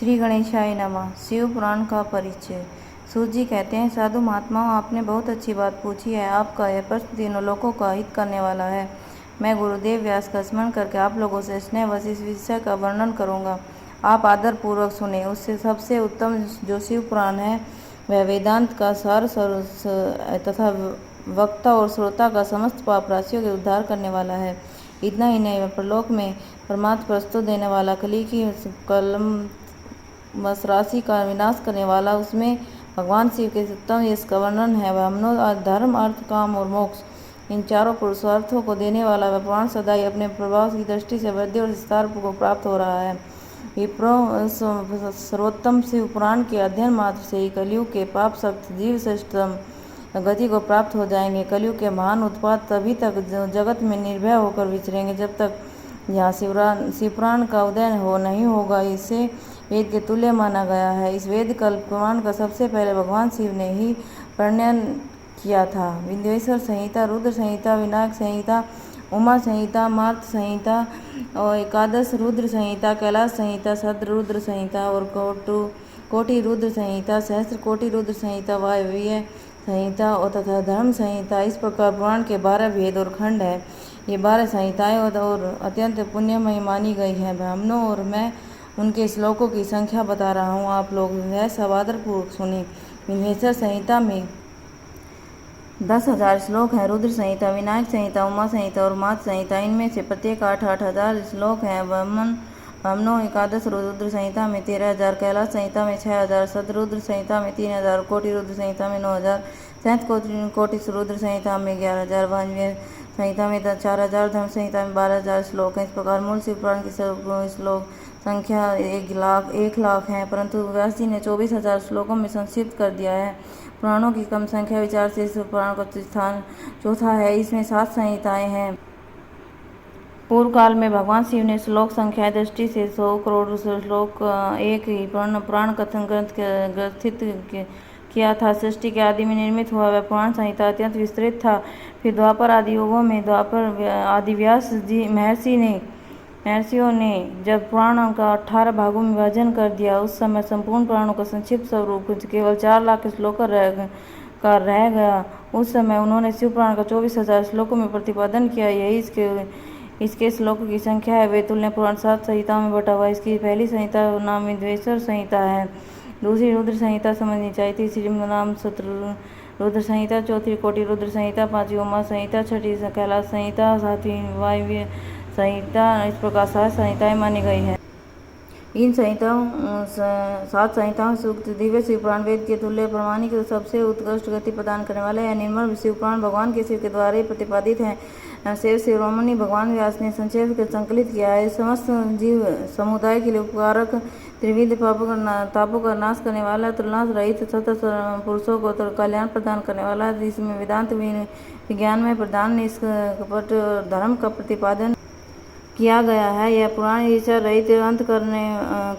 श्री गणेशाय नमः। शिव पुराण का परिचय। सूत जी कहते हैं, साधु महात्माओं, आपने बहुत अच्छी बात पूछी है। आपका यह प्रश्न तीनों लोगों का हित करने वाला है। मैं गुरुदेव व्यास का स्मरण करके आप लोगों से स्नेहवश इस विषय का वर्णन करूंगा। आप आदर पूर्वक सुने। उससे सबसे उत्तम जो शिव पुराण है वह वेदांत का सार तथा वक्ता और श्रोता का समस्त पाप राशियों के उद्धार करने वाला है। इतना ही नहीं, परलोक में परमात्मा प्रस्तुत देने वाला, कली की कलम बस राशि का विनाश करने वाला, उसमें भगवान शिव के उत्तम इसका वर्णन है। वह हमनो धर्म, अर्थ, काम और मोक्ष, इन चारों पुरुषार्थों को देने वाला वह पुराण सदा ही अपने प्रभाव की दृष्टि से वृद्धि और विस्तार को प्राप्त हो रहा है। विप्रो, सर्वोत्तम शिव पुराण के अध्ययन मात्र से ही कलयुग के पाप सख्त जीव श्रेष्ठतम गति को प्राप्त हो जाएंगे। कलयुग के महान उत्पात तभी तक जगत में निर्भय होकर विचरेंगे जब तक यहाँ शिवपुराण का उदय नहीं होगा। इसे वेद के तुल्य माना गया है। इस वेद कल्प पुराण का सबसे पहले भगवान शिव ने ही प्रणयन किया था। विंध्येश्वर संहिता, रुद्र संहिता, विनायक संहिता, उमा संहिता, मार्त संहिता और एकादश रुद्र संहिता, कैलाश संहिता, सद्र रुद्र संहिता और कोटि रुद्र संहिता, सहस्त्र कोटि रुद्र संहिता, वायव्य संहिता और तथा धर्म संहिता, इस प्रकार पुराण के 12 भेद और खंड है। ये 12 संहिताएं और अत्यंत पुण्यमयी मानी गई है। ब्राह्मणों और मैं उनके श्लोकों की संख्या बता रहा हूँ, आप लोग वह सब आदरपूर्वक सुनिए। विंध्येश्वर संहिता में 10,000 श्लोक हैं। रुद्र संहिता, विनायक संहिता, उमा संहिता और मात संहिता, इनमें से प्रत्येक 8-8 हजार श्लोक हैं। ब्राह्मणों एकादश रुद्र संहिता में 13,000, कैलाश संहिता में 6,000, सदरुद्र संहिता में 3,000, कोटि रुद्र संहिता में 9,000, सहस्त्र कोटि रुद्र संहिता में 11,000, वायव्य संहिता में 4,000, धर्म संहिता में 12,000 श्लोक हैं। इस प्रकार मूल शिव पुराण की श्लोक संख्या 1,00,000 है, परंतु व्यास जी ने 24,000 श्लोकों में संक्षिप्त कर दिया है। पुराणों की कम संख्या विचार से इस पुराण का स्थान चौथा है। इसमें 7 संहिताएं हैं। पूर्व काल में भगवान शिव ने श्लोक संख्या दृष्टि से 100 करोड़ श्लोक एक ही पुराण कथन ग्रंथ ग्रथित किया था। सृष्टि के आदि में निर्मित हुआ वह पुराण संहिता अत्यंत विस्तृत था। फिर द्वापर आदि युगों में द्वापर आदि व्यास जी महर्षियों ने जब पुराण का 18 भागों में विभाजन कर दिया, उस समय संपूर्ण पुराणों का संक्षिप्त स्वरूप केवल 4 लाख श्लोक रह गया। उस समय उन्होंने शिव पुराण का 24,000 श्लोकों में प्रतिपादन किया। यही इसके श्लोकों की संख्या है। वे तुल्य पुराण 7 संहिताओं में बटा हुआ। इसकी पहली संहिता नाम विंध्येश्वर संहिता है, दूसरी रुद्र संहिता समझनी चाहिए, तीसरी नाम सत्र रुद्र संहिता, चौथी कोटि रुद्र संहिता, पांचवी उमा संहिता, छठी कैलाश संहिता, सातवीं वायव्य संहिता। इस प्रकार 7 संहिताएं मानी गई है। इन 7 संहिताओं से उक्त दिव्य शिव पुराण वेद के तुल्य प्रमाणिक सबसे उत्कृष्ट गति प्रदान करने वाले है। निर्मल शिव पुराण भगवान के शिव के द्वारा ही प्रतिपादित है। शिरोमणि भगवान व्यास ने संक्षेप कर संकलित किया है। समस्त जीव समुदाय के लिए उपकारक, त्रिविध तापों का नाश करने वाला, तुलना रहित सतत पुरुषों को कल्याण प्रदान करने वाला, इसमें वेदांत विज्ञान में प्रधान निष्कपट धर्म का प्रतिपादन किया गया है। यह पुराण ईर्ष्या रहित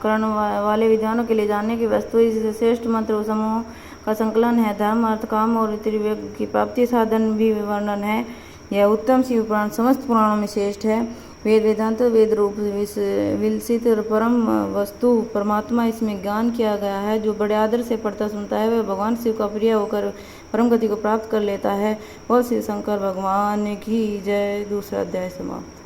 करण वाले विद्वानों के लिए जानने की वस्तु इस श्रेष्ठ मंत्र समूह का संकलन है। धर्म, अर्थ, काम और त्रिविध की प्राप्ति साधन भी वर्णन है। यह उत्तम शिव पुराण समस्त पुराणों में श्रेष्ठ है। वेद वेदांत वेद रूप विलसित परम वस्तु परमात्मा इसमें ज्ञान किया गया है। जो बड़े आदर से पढ़ता सुनता है वह भगवान शिव का प्रिय होकर परम गति को प्राप्त कर लेता है। और शिव शंकर भगवान की जय। दूसरा अध्याय समाप्त।